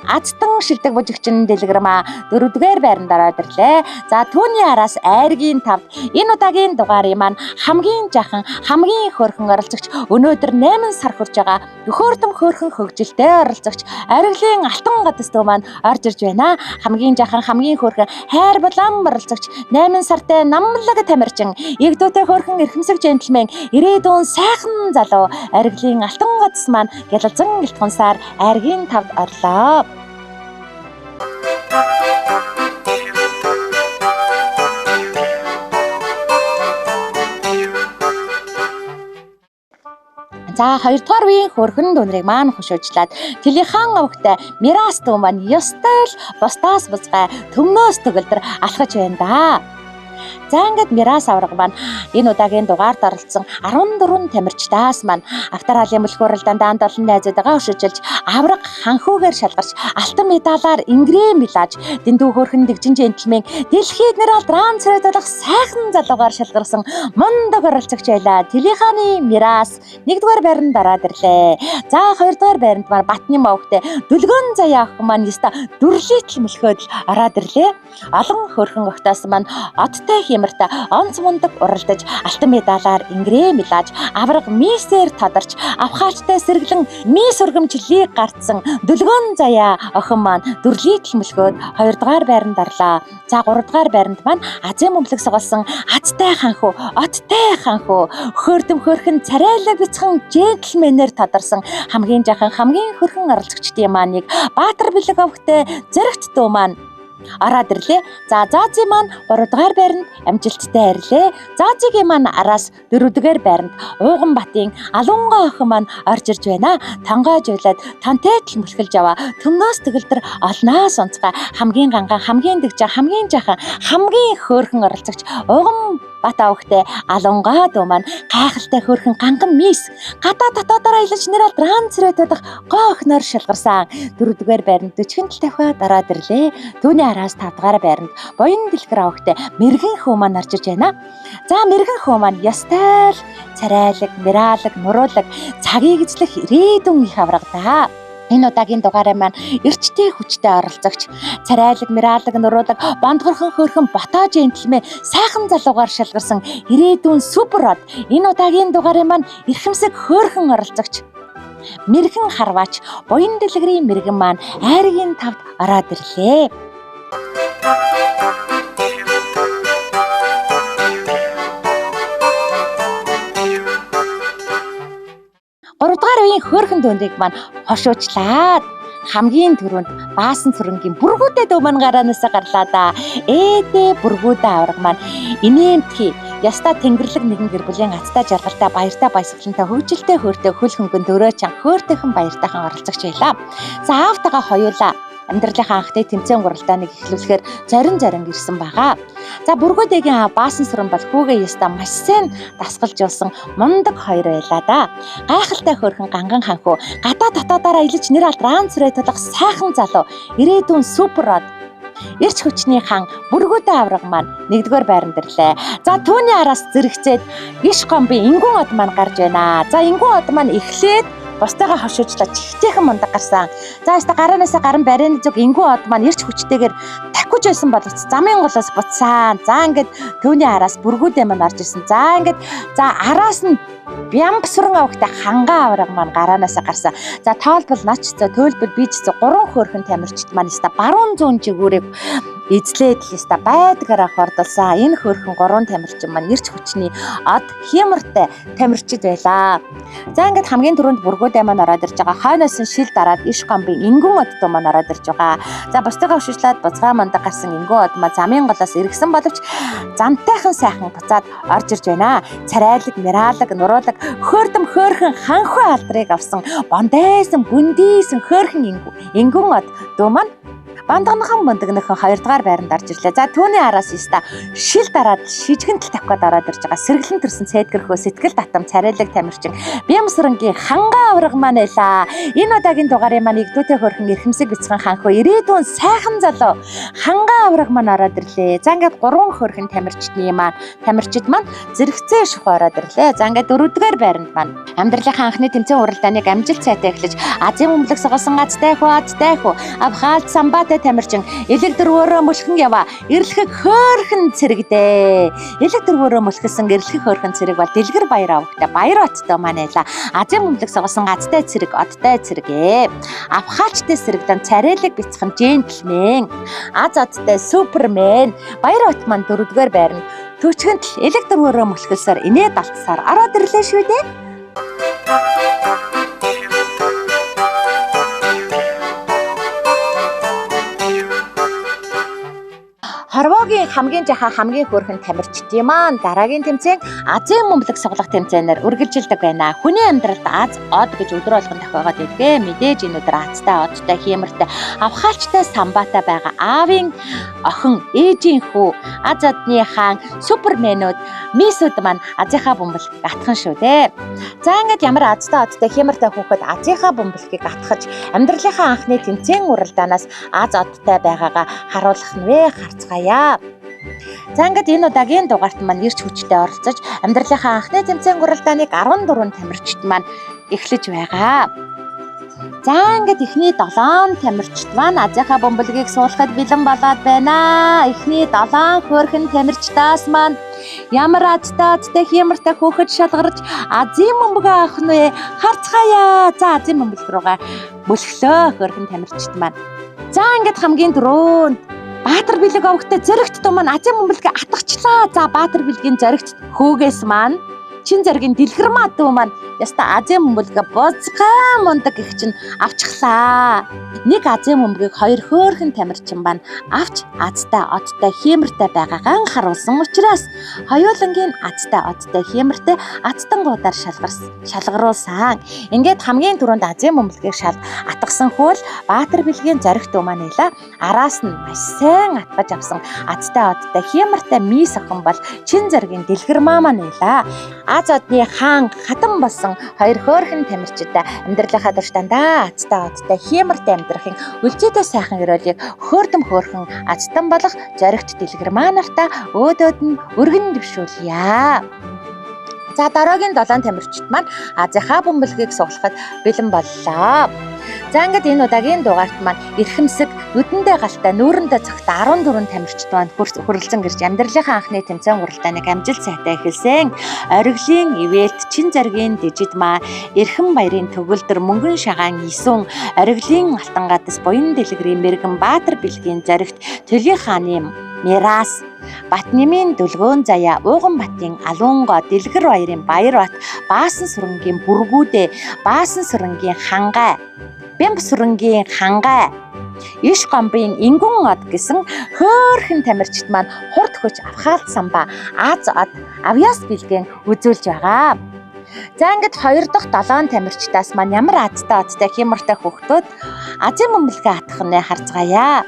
Азтан шилдэг бужигчин дэлгэрмаа 4-р байранд ороод ирлээ. За түүний араас айргийн 5 энэ удаагийн дугаарыг маань хамгийн жахан, хамгийн хөөрхөн оролцогч өнөөдөр 8 сар хүрж байгаа хөөртөм хөөрхөн хөгжилтэй оролцогч Ориглын алтан гадастуу маань орж ирж байна. Хамгийн жахан, хамгийн хөөрхөн хайр булан оролцогч 8 сартай намлаг тамирчин эгдүүтэй хөөрхөн эрхэмсэг джентльмен ирээдүйн сайхан залуу Ориглын алтан гадас маань гялалзан элтгонсаар айргийн 5-д орлоо. За 2-р үеийн хөөрхөн дүнрийг маань хөшөөжлээд Телехан овогтой Мирас дүү маань ёстой л бусдаас бузгай төмнөөс төгөлдөр алхаж байна да. За ингээд Мирас авраг маань энэ удаагийн дугаард оролцсон 14 тамирчдаас маань авторалын мөлхөөрөл дандаа 7 найзуудаа өшөжилж авраг ханхуугаар шалгарч алтан медалаар ингрэм билааж дэндүү хөөрхөн дэгжин джентльмен дэлхийд нэрэл трансферт болох сайхан залуугаар шалгарсан мундаг оролцогч байлаа. Телеханы Мирас 1-р байранд ороод ирлээ. За 2-р байранд маань Батны мовгтой Дүлгөн заяа охин маань ёстой дүрлийтл мөлхөөд ороод ирлээ. Олон хөөрхөн огтоос маань одтой хямртай онц мундаг уралдаж алтан медалаар ингрэм билааж авраг мисээр тодорч авхаачтай сэргэлэн мис өргөмжлийг гарцсан Дүлгөн заяа охин маань дүрлийтл мөлхөөд 2-р байранд орлоо. За 3-р байранд маань Азийн мөмлөг сугалсан Азтай ханхуу, Оттой ханхуу хөөртөм хөөрхөн царайлаг бяцхан джентльменээр тодорсон хамгийн жахан, хамгийн хөөрхөн оролцогчдын маань нэг Баатар бэлэг овогтой Зоригт дүү маань ороод ирлээ. За Зази маань 3-р байранд амжилттай ирлээ. Зазигийн маань араас 4-р байранд Ууган Батын Алунгаа охин маань орж ирж байна. Тангойжуулаад тантай л мөлхөлж аваа. Төмнөөс төгөлдөр олноос онцгой хамгийн ганган, хамгийн дэгжин, хамгийн жахан, хамгийн хөөрхөн оролцогч Ууган Бата охтой Алунгаа дүү маань гайхалтай хөөрхөн ганган мис гадаа дотоодоор аялаж нэрэл трансфертодох гоо охиноор шалгарсан. 4-р байранд 40 тавхиад ороод ирлээ. Түүний араас 5-р байранд Буян Дэлгэр охтой Мэргэн хүү маань орж иж байна. За Мэргэн хүү маань ёстой л царайлаг, мираалаг, нуруулаг, цагийг эзлэх ирээдүйн их авраг да. Энэ удаагийн дугаараа маань эрчтэй хүчтэй оролцогч царайлаг, мираалаг, нуруулаг, бондгорхон хөөрхөн ботоо джентльмен сайхан залуугаар шалгарсан ирээдүйн суперод энэ удаагийн дугаараа маань эрхэмсэг хөөрхөн оролцогч Мэргэн харваач Буян Дэлгэрийн Мэргэн маань айргийн 5-д ороод ирлээ. Гуравдугаар үеийн хөөрхөн дүнрийг маань хошуучлаад хамгийн түрүүнд Баасан сүрэнгийн бүргүүдээ дөө маань гараанаас гарлаа да. Ээдээ бүргүүдээ авраг маань инээмтгий яста тэнгэрлэг нэгэн гэр бүлийн ацтай жаргалтай баяртай баясгалантай хөгжилтэй хөөртэй хөл хөнгөн дөрөө чан хөөртэйхэн баяртайхан оролцогч байлаа. За аавтайгаа хоёулаа амьдралынхаа анхны тэмцээн гуралдааныг эхлүүлэхээр зорин ирсэн байгаа. За бүргүүдэгийн аав Баасан сүрэн бол хүүгээ яста маш сайн дасгалжуулсан мундаг хоёр байлаа да. Гайхалтай хөөрхөн ганган ханхуу гадаа дотоодоор аялаж нэр алд трансферт болох сайхан залуу ирээдүйн суперод эрч хүчний хан бүргүүдээ авраг маань 1-р байранд ирлээ. За түүний араас зэрэгцээд иш гомбын Ингүн од маань гарч байна. За Ингүн од маань эхлээд бусдаагаа хошуучлаад чихтэйхэн мундаг гарсан. За яста гараанаас гарan барины зүг Ингүн од маань эрч хүчтэйгээр такиж байсан боловч замын голоос буцсан. За ингээд түүний араас бүргүүдээ маань орж ирсэн. За ингээд араас нь Бямб сүрэн авахтай хангаа авраг маань гараанаас гарсан. За тоолбол нач за төлбөл бийж за 3 хөөрхөн тамирчид маань яста баруун зүүн жигүүрийг эзлээд яста байдгаараа хордолсон. Энэ хөөрхөн 3 тамирчин маань эрч хүчний од хямртай тамирчид байлаа. За ингээд хамгийн түрүүнд бүргүүдээ маань ороод ирж байгаа. Хойноос нь шил дараад иш гомбын Ингүн од дуу маань ороод ирж байгаа. За бусдаагаа хөшөөчлээд буцгаа мундаг гарсан Ингүн од маань замын голоос иргсэн боловч замтайхан сайхан буцаад орж ирж байна. Царайлаг, мираалаг, нуруулаг, хөөрдөм хөөрхөн ханхуу алдрыг авсан бондайсан, гүндийсэн хөөрхөн Ингүн од дүү маань Бандганахан Бундагнахын 2 дугаар байранд орж ирлээ. За түүний араас яста шил дараад шижгэн тал тавхад ороод ирж байгаа. Сэргэлэн төрсөн цэдгэрхөө сэтгэл татам царайлаг тамирчин Бямсрангийн хангаа авраг маань байлаа. Энэ удаагийн дугаарын маань игдүүтэй хөрхөн эрхэмсэг бяцхан ханхуу ирээдүйн сайхан залуу хангаа авраг маань ороод ирлээ. За ингээд 3 хөрхөн тамирчид маань зэрэгцээ шух ороод ирлээ. За ингээд 4 дугаар байранд маань амьдралынхаа анхны тэмцээн уралдааныг амжилт сайтай эхлэж Азийн өмнөлөг соголсон азтай хүү авхаалт самбатай тамирчин элэг дөрвөөрөө мөлхөн ява эрлэхэг хөөрхөн цэрэгдээ. Элэг дөрвөөрөө мөлхсөн эрлэхэг хөөрхөн цэрэг бол Дэлгэр баяр авахтай баяр оттой манайла. Азийн өмнөлөг соголсон азтай цэрэг оттой цэрэгэ. Авхаалчтай цэрэгдэн царайлаг бяцхан джентльмен. Аз оттой супермен баяр от маань 4 дугаар байранд төчгөнт элэг дөрвөөрөө мөлхсөөр инээ далтсаар ороод ирлээ шүү дээ. Хорвоогийн хамгийн жаха хамгийн хөөрхөн тамирчдын маань дараагийн тэмцээн Азийн өмнөлөг соголох тэмцээнээр үргэлжилдэг байна. Хүний амьдралд аз од гэж өдөр болгон тохиогоод идгээ. Мэдээж энэ өдөр азтай одтой хиймэртэй авхаалчтай самбатай байгаа аавын охин ээжийн хүү аз одны хаан суперменүүд мисүүд маань Азийнхаа бөмбөлгийг атхан шүү дээ. За ингээд ямар азтай одтой хиймэртэй хүүхэд Азийнхаа бөмбөлгийг атгаж амьдралынхаа анхны тэмцээн уралдаанаас аз одтой байгаагаа харуулах нь вэ харцгаая. За ингээд энэ удаагийн дугаарт маань ирч хүчтэй оролцож амьдралынхаа анхны тэмцээн уралдааныг 14 тамирчид маань эхлэж байгаа. За ингээд эхний 7 тамирчид маань Азийнхаа бөмбөлгийг суулгахад бэлэн болоод байна. Эхний 7 хөөрхөн тамирчдаас маань ямар азтай хиймэртэй хөөхөд шалгарч Азийн бөмбөг авах нь вэ харцгаая. За Азийн бөмбөлг руугаа мөлхлөө хөөрхөн тамирчид маань. За ингээд хамгийн дөрөв Баатар бэлэг овогтой зэрэгт том маань Азийн бөмбөлгийг атгачлаа. За Баатар бэлгийн зэрэгт хөөгөөс маань чин зэргийн дэлгэрмаа дүү маань яста Азийн бөмбөлгээ бузгай мундаг их чинь авчихлаа. Нэг Азийн бөмбөгийг 2 хөөрхөн тамирчин байна авч азтай одтой хиймэртэй байгаагаа харуулсан учраас хоёулангийн азтай одтой хиймэртэй азтангуудаар шалгаруулсан. Ингээд хамгийн түрүүнд Азийн бөмбөлгийг атгасан хөл Баатар бэлгийн зоригт дүү маань нэлээ араас нь маш сайн атгаж авсан азтай одтой хиймэртэй мис охин бол чин зэргийн дэлгэрмаа маань нэлээ. Аз одны хаан хатан болсон 2 хөөрхөн тамирчидаа амьдралынхаа дуртандаа азтай одтой хиймэртэй амьдрахын үлзийтэй сайхан өрөөлийг хөөрдөм хөөрхөн азтан болох зоригт дэлгэрмаа нартаа өөдөөд нь өргөн дэвшүүлье. За дараагийн 7 тамирчид маань Азийнхаа бөмбөлгийг суглахад бэлэн боллоо. За ингээд энэ удаагийн дугаарт маань эрхэмсэг нүдэндээ галтай нүүрэндээ цагта 14 тамирчид маань хүрэлцэн гэрж амьдралынхаа анхны тэмцээн уралдааныг амжилт сайтай эхэлсэн. Ориглын ивэлт чин зэргийн дижид маа эрхэм баярын төгөлдөр мөнгөн шагаан исүн ориглын алтан гадас буян дэлгэрийн мэргэн Баатар бэлгийн зоригт Төлгийн хааны Мирас Батнэмийн дүлгөөн заяа Ууган батын Алуунго Дэлгэр баярын Баяр бат Баасан сүрэнгийн Бүргүүдэ Баасан сүрэнгийн Хангай Бямб сүрэнгийн Хангай Иш гомбын Ингүн од гэсэн хөөрхөн тамирчид маань хурд хүч авхаалт самба Аз од авьяас бэлгэн үзүүлж байгаа. За ингээд 2 дахь 7 тамирчдаас маань ямар азтай одтой хиймэртэй хүүхдүүд Азийн бөмбөлгээ атгах нь харцгаая.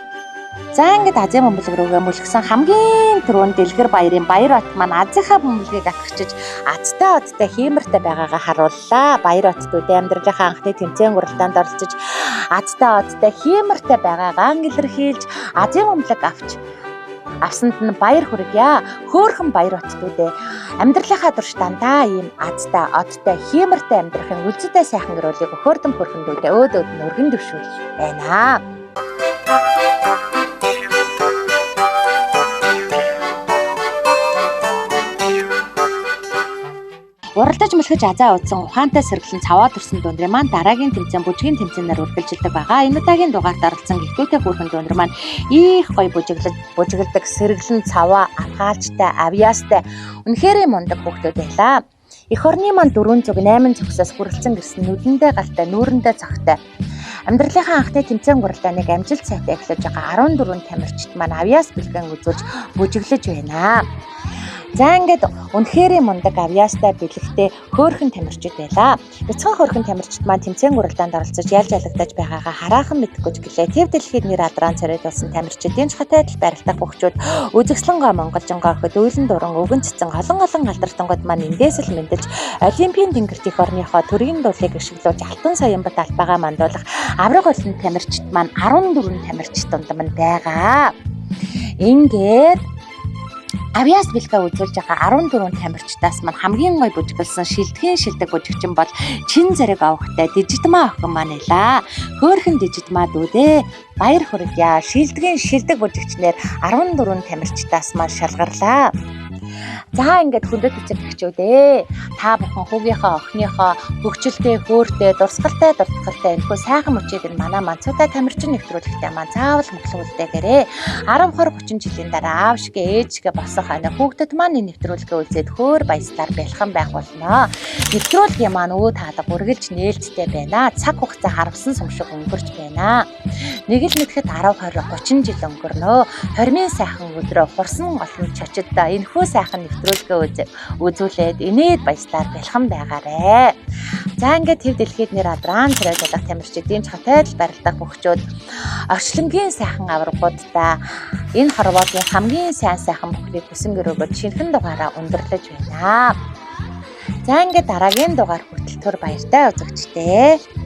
За ингээд Азийн бөмбөлг рүүгээ мөлгсөн хамгийн түрүүнд Дэлгэр баярын Баяр бат маань Азийнхаа бөмбөлгийг атгахчиж азтай одтой хиймэртэй байгаагаа харууллаа. Баяр баттуудын амьдралынхаа анхны тэмцээн уралдаанд оролцож азтай одтой хиймэртэй байгаагаа илэрхийлж Азийн бөмбөлг авсанд нь баяр хүргье. Хөөрхөн баяр баттуудээ амьдралынхаа дуртандаа ийм азтай одтой хиймэртэй амьдрахын үлзийтэй сайхан өрөөлийг хөөрдөм хөрхөндүүдээ өөдөөд нь өргөн дэвшүүлж байна. Уралдаж мөлхөж азаа удсан ухаантай сэргэлэн цаваа төрсөн дүүндрийн маань дараагийн тэмцээн бүжгийн тэмцээнээр үргэлжилдэг байгаа. Энэ удаагийн дугаарт оролцсон гихтүүтэй хүүхэн дүүндэр маань их гоё бүжиглдэг сэргэлэн цаваа авхаалчтай авьяастай үнэхээр мундаг хүүхдүүд байлаа. Эх орны маань 4 зүг 8 зүгсээс хүрэлцэн гэрсэн нүдэндээ галтай нүүрэндээ цогтой амьдралынхаа анхны тэмцээн уралдааныг амжилт сайтай эхлэж байгаа 14 тамирчид маань авьяас бэлгэн үзүүлж бүжиглэж байна. За ингээд үнэхээр мундаг авьяастай бэлэгтэй хөөрхөн тамирчид байлаа. Бяцхан хөөрхөн тамирчид маань тэмцээн уралдаанд оролцож ялж алагдаж байгаагаа хараахан мэдхгүй ч гэлээ. Тэв дэлхийд нэр адран царайлуулсан тамирчидын чухалтай барилдах бөхчүүд үзэсгэлэнгаа монголжонгоо өхөд үйлэн дуран өвгөн цэцэн олон алдартангууд маань эндээс л мэндэлж Олимпийн тэнгэрт их орныхоо төрийн дуулыг ашиглуулж алтан Соёмбат албагаа мандуулах авраг олон тамирчид маань 14 тамирчид дундам нь байгаа. Ингээд авьяас бэлгээ үзүүлж байгаа 14 тамирчдаас маань хамгийн гой бүжиглсэн шилдгийн шилдэг бүжигчин бол чин зэрэг авахтай Дижитмаа охин маань байлаа. Хөөрхөн Дижитмаа дүүдээ баяр хүргье. Шилдгийн шилдэг бүжигчнэр 14 тамирчдаас маань шалгарлаа. За ингээд хүндэт эцэгчүүдээ та бүхэн хүүгийнхаа охиныхоо хөгжилтэй хөөртэй дурсгалтай энэхүү сайхан мөчийг нь манай Манцуутай тамирчин нэвтрүүлэгтээ маань заавал мөглүүлдээгээрээ 10 20 30 жилийн дараа аав шиг ээж шиг босох ана хүүхдэд маань энэ нэвтрүүлгээ үзээд хөөр баяслаар бэлхэн байх болно. Нэвтрүүлгийн маань өө таалга үргэлж нээлттэй байна. Цаг хугацаа харамсан сум шиг өнгөрч байна. Нэг л мэдхэд 10 20 30 жил өнгөрнөө. Хормын сайхан өдрөө хурсан олон чочид энэхүү сайхан нэвтрүүлгээ үзүүлээд инээд баяслаар бэлхэн байгаарэ. За ингээд тэв дэлхийд нэр адран царайлуулах тамирчидын чухалтай барилдах бөхчүүд орчлонгийн сайхан аврагуудаа энэ хорвоодын хамгийн сайхан бүхнийг хүсэн гэрөөгөө шинэхэн дугаараа өндөрлөж байна. За ингээд дараагийн дугаар хүртэл түр баяртай үзэгчдээ.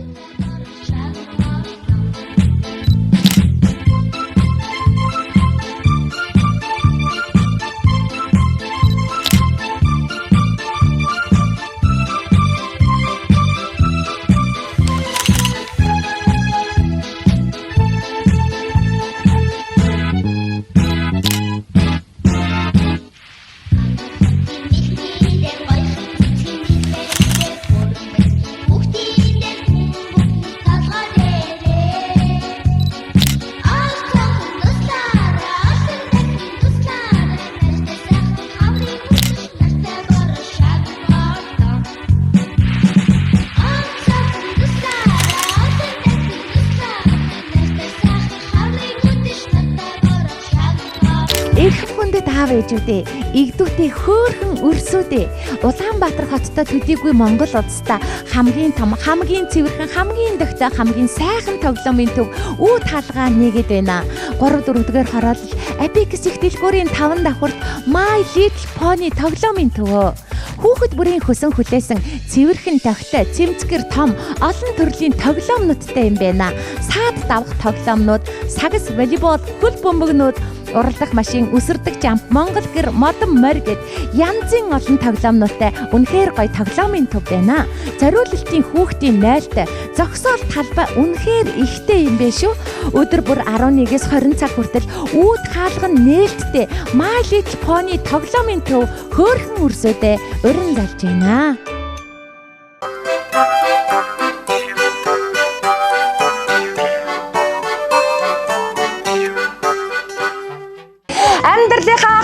Аав ээжүүдээ, игдүүтээ хөөрхөн өрсүүдээ Улаанбаатар хоттой төдийгүй Монгол улстай хамгийн том, хамгийн цэвэрхэн, хамгийн дохтой, хамгийн сайхан тоглоомын төв үү таалгаа нэгэд байна. 3-4 дугаар хороолол Apex их дэлгүүрийн 5 давхурт My Little Pony тоглоомын төвөө. Хүүхэд бүрийн хөсөн хүлээсэн цэвэрхэн дохтой, цэмцгэр том олон төрлийн тоглоомнуудтай юм байна. Саад давах тоглоомнууд, сагс волейбол, хөл бөмбөгнүүд, уралдах машин, үсэрдэг жамп, Монгол гэр, модон морь гэд янзын олон тоглоомнуудтай үнэхээр гоё тоглоомын төв байна. Зориулалтын хүүхдийн нойлтой, зогсоол талбай үнэхээр ихтэй юм бэ шүү. Өдөр бүр 11-с 20 цаг хүртэл үүд хаалга нээлттэй My Little Pony тоглоомын төв хөөрхөн өрсөдөө уран залж байна.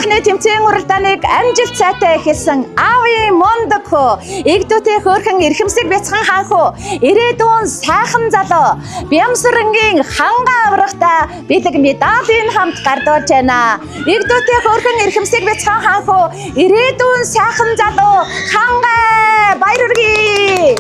Анхны тэмцээн уралдааныг амжилт сайтай эхэлсэн аавын мундаг хөө, игдүүтээ хөөрхөн эрхэмсэг бяцхан хаан хөө, ирээдүйн сайхан залуу Бямсрангийн ханга аврагтай бэлэг медалийн хамт гардуулж байна. Игдүүтээ хөөрхөн эрхэмсэг бяцхан хаан хөө, ирээдүйн сайхан залуу ханга баяр хүргэе.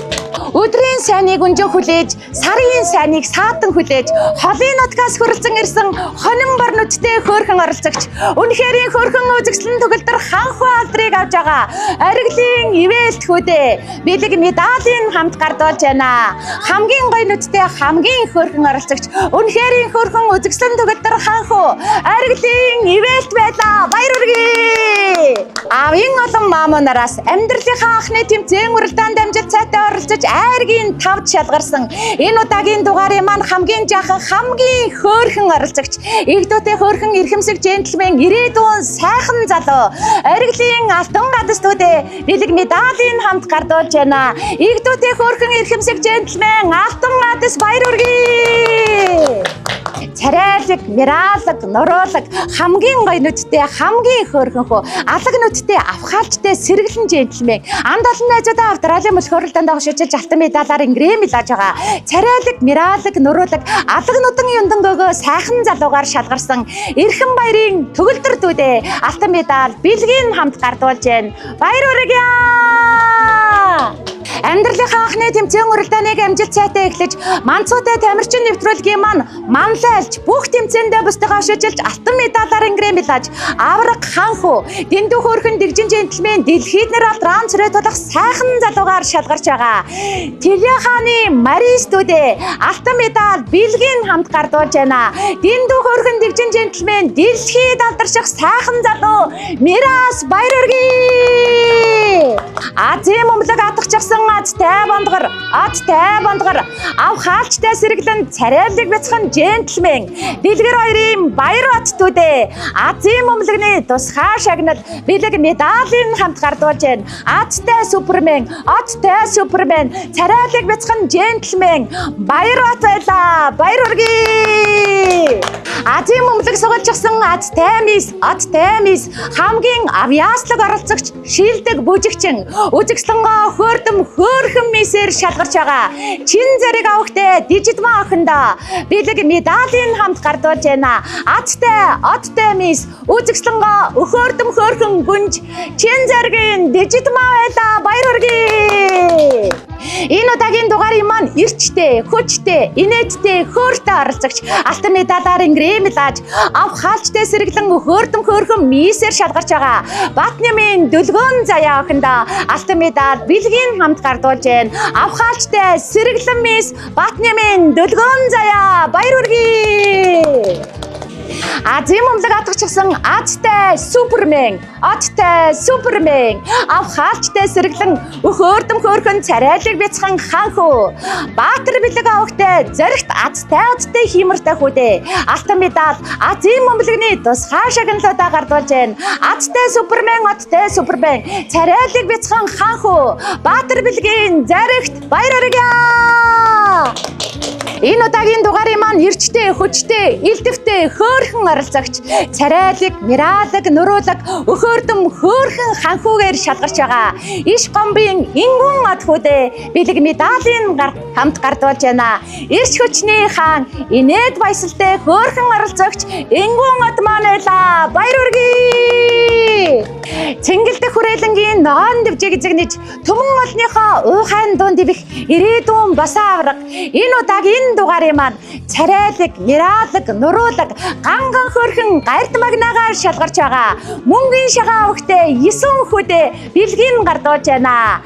Өдрийн сайныг өнжөө хүлээж, сарын сайныг саатан хүлээж, холын нутгаас хүрэлцэн ирсэн хонин бор нүдтэй хөөрхөн оролцогч, үнэхээр хөөрхөн үзэгслэн төгөлдөр ханхуу алдрыг авж байгаа ориглын ивэлт хүүдээ бэлэг медалийн хамт гардуулж байна. Хамгийн гоё нүдтэй хамгийн хөөрхөн оролцогч, үнэхээр хөөрхөн үзэгслэн төгөлдөр ханхуу ориглын ивэлт байлаа. Баяр хүргэе. Аавын олон маамуунараас амьдралынхаа анхны тэмцээн уралдаанд амжилт сайтай оролцож айргийн тавд шалгарсан энэ удаагийн дугаарын маань хамгийн жаахан, хамгийн хөөрхөн оролцогч, игдүүтээ хөөрхөн эрхэмсэг джентльмен, ирээдүйн сайхан залуу ориглын алтан гадастуудээ бэлэг медалийн хамт гардуулж байна. Игдүүтээ хөөрхөн эрхэмсэг джентльмен алтан гадас баяр хүргэе. царайлаг, миралаг, нуруулаг, хамгийн гоё нүдтэй, хамгийн хөөрхөн хөө, алаг нүдтэй, авхаалжтай, сэргэлэн джентльмен. Анд олон найзуудаа авторалын мөлхөөрөлтөнд огшиж алтан медалаар ингрэм илааж байгаа. Царайлаг, миралаг, нуруулаг, алаг нутан юндангөөгөө сайхан залуугаар шалгарсан Эрхэм баярын төгөлдөр дүүдээ алтан медаль бэлгийн хамт гардуулж байна. Баяр хүргье! Амьдралынхаа анхны тэмцээн уралдааныг амжилт сайтай эхлэж, манцуутай тамирчин нэвтрүүлгийн маань манлайлж, бүх тэмцээндээ бусдыгаа шижүүлж алтан медалаар ингрэм билааж, авраг ханху, дэндүү хөөрхөн дэгжин джентльмен дэлхийд нэр алт ранцрээ тулах сайхан залуугаар шалгарч байгаа. Теле хааны Марис дүүдээ алтан медаль бэлгийн хамт гардуулж байна. Дэндүү хөөрхөн дэгжин джентльмен дэлхийд алдарших сайхан залуу Мирас баяр хүргэе. Азийн мөмлөг атгахчсан аттай бондгор ав хаалчтай сэргэлэн царайлаг бяцхан джентльмен дэлгэр хоёрын баяр бат дүүдээ Азийн мөмлөгний тусгай шагнал бэлэг медалийн хамт гардуулж байна. Аттай супермен царайлаг бяцхан джентльмен баяр бат байлаа. Баяр хүргэе. Азийн мөмлөг сугалжсан аттай мис хамгийн авьяаслаг оролцогч шилдэг бүжигчин үзэгслэнгоо хөөрхөн мисээр шалгарч байгаа. Чин зэрэг авахтай дижитмаа охиндоо бэлэг медалийн хамт гардуулж байна. Аттай мис үзэгслэнгоо хөөрхөн гүнж чин зэргийн дижитмаа байлаа. Баяр хүргэе. Энэ удаагийн дугаарыг маань эрчтэй, хүчтэй, инээдтэй, хөөртэй оролцогч алтан медалаар ингрэм илааж, ав хаалчтай сэргэлэн хөөрхөн мисээр шалгарч байгаа. Батнямын Дөлгөөн Заяа охиндоо алтан медаль бэлгийн хамт гардуулж байна. Ав хаалчтай сэргэлэн мис Батнямын Дөлгөөн Заяа баяр хүргэе. Азийн мөмлөг атгахчсан аттай супермен ав хаалчтай сэргэлэн хөөрхөн царайлаг бяцхан ханху баатар бэлэг авахтай зоригт аттай хиймэртэй хүүдээ алтан медаль Азийн мөмлөгний тусгай шагналуудаа гардуулж байна. Аттай супермен царайлаг бяцхан ханху баатар бэлгийн зоригт баяр хүргье. Энэ удаагийн дугаарыг маань эрчтэй, хүчтэй, илдэвтэй, хөөрхөн оролцогч царайлаг, миралаг, нуруулаг, хөөрхөн ханхуугаар шалгарч байгаа. Иш гомбын ингүн ад хүүдээ бэлэг медалийн хамт гардуулж байна. Ирч хүчний хаан, инээд баясалтай хөөрхөн оролцогч ингүн ад маань байлаа. Баяр хүргэе. Цэнгэлдэх хүрээлэнгийн ноон дэвжиг эзэгнэж төмөн олныхоо уухайн дунд ивэх ирээдүйн басаа авраг. Энэ удаагийн дугаарыг маань царайлаг, миралаг, нуруулаг, ганган хөөрхөн гард магнагаар шалгарч байгаа. Мөнгөний шагаа авахтай 9 хүүдээ бэлгийн гардуулж байна.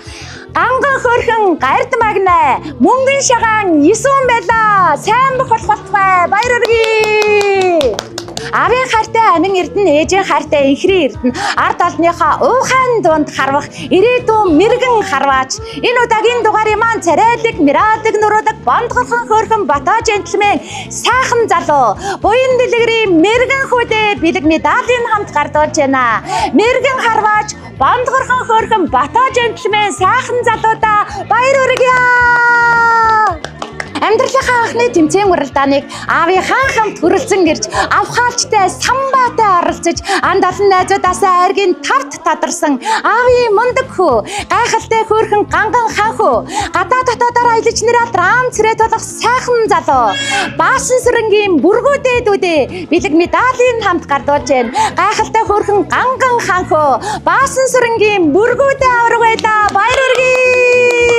Ганган хөөрхөн гард магнаа мөнгөний шагаан 9 байлаа. Сайн бүх болтугай. Баяр хүргэе. Авийн хайртай анин эрдэнэ, ээжийн хайртай инхрийн эрдэнэ, ард олныхоо уухайн дунд харвах ирээдүйн мэрэгэн харваач. Энэ удаагийн дугаарыг маань царайлаг, миралаг, нуруулаг, бондгорхон хөөрхөн бата джентльмен сайхан залуу буян дэлгэрийн мэрэгэн хүүдээ бэлэг медалийн хамт гардуулж байна. Мэрэгэн харваач бондгорхон хөөрхөн бата джентльмен сайхан залуудаа баяр хүргье. Амьдралынхаа анхны тэмцээн уралдааныг аавынхаа хамт хүрэлцэн ирж, авхаалчтай самбаатай оролцож, анд олон найзуудаасаа айргийн тавт тадарсан аавын мундаг хүү, гайхалтай хөөрхөн ганган ханхүү, гадаа дотоодоор аялж нэрээ ранцрээ тулах сайхан залуу, Баасан сүрэнгийн бүргүүдээ дүүдээ бэлэг медалийн хамт гардуулж байна. Гайхалтай хөөрхөн ганган ханхүү, Баасан сүрэнгийн бүргүүдээ авраг байлаа. Баяр хүргэе.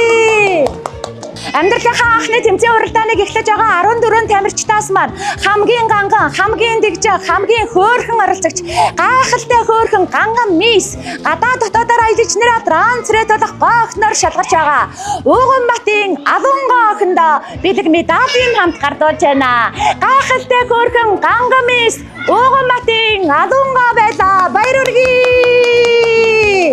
Амьдралынхаа анхны тэмцээн уралдааныг эхлэж байгаа 14 тамирчдаас маань хамгийн ганган, хамгийн дэгжин, хамгийн хөөрхөн оролцогч гайхалтай хөөрхөн ганган мис гадаа дотоодоор аялж нэрээ ранцрээ тулах гоохноор шалгарч байгаа. Ууганбатын Алунгаа охиндоо бэлэг медалийн хамт гардуулж байна. Гайхалтай хөөрхөн ганган мис Ууганбатын Алунгаа байлаа. Баяр хүргэе.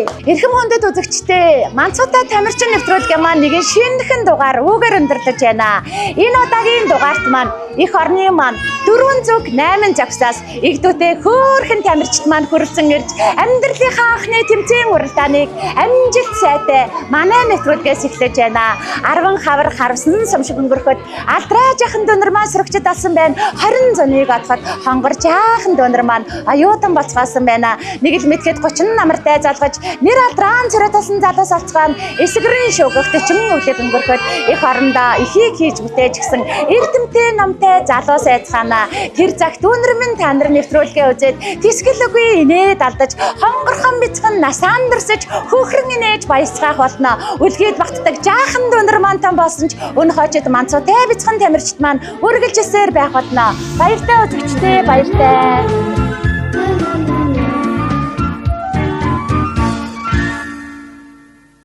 Эрхэм хүндэт үзэгчдээ Манцуутай тамирчин нэвтрүүлгийн маань нэгэн шинэхэн дугаар үүгээр өндөрлөж байна. Энэ удаагийн дугаарт маань эх орны маань 4 зүг 8 завсаас игдүүтэй хөөрхөн тамирчид маань хүрэлцэн ирж амьдралынхаа анхны тэмцээн уралдааныг амжилт сайтай манай нэвтрүүлгээс эхлэж байна. 10 хавар харвсан сумшиг өнгөрөхөд алдраа жахан дөнөр маань сөрөгчд алсан байна. 20 зуныг одоход хонгор жаахан дөнөр маань аюутан болцгоосон байна. Нэг л мэдхэд 30 намартай залгаж нэр алдрaan царайталсан залуус алцгаан эсгэрийн шугах төчмөн өвлөд өнгөрөхөд их орондоо ихийг хийж бүтээж гисэн эрдэмтэй номтой залуус айцгаана. Тэр цагт дүүнэр минь та нар нэвтрүүлгээ үзээд тэсгэлгүй инээд алдаж хонгорхон бяцхан насаан дэрсэж хөхрөн инээж баясгаах болно. Үлгээд багтдаг жаахан дүүнэр маань том болсон ч өн хожид Манцуутай бяцхан тамирчид маань үргэлжсээр байх болно. Баяртай үзэгчдээ баяртай.